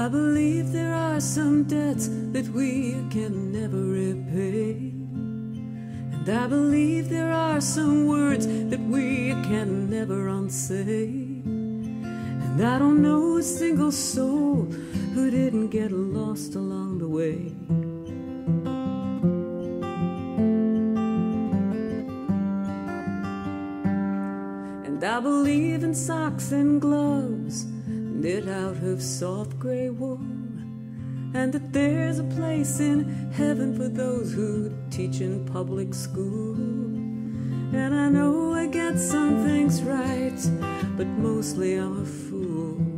I believe there are some debts that we can never repay. And I believe there are some words that we can never unsay. And I don't know a single soul who didn't get lost along the way. And I believe in socks and gloves knit out of soft gray wool, and that there's a place in heaven for those who teach in public school. And I know I get some things right, but mostly I'm a fool.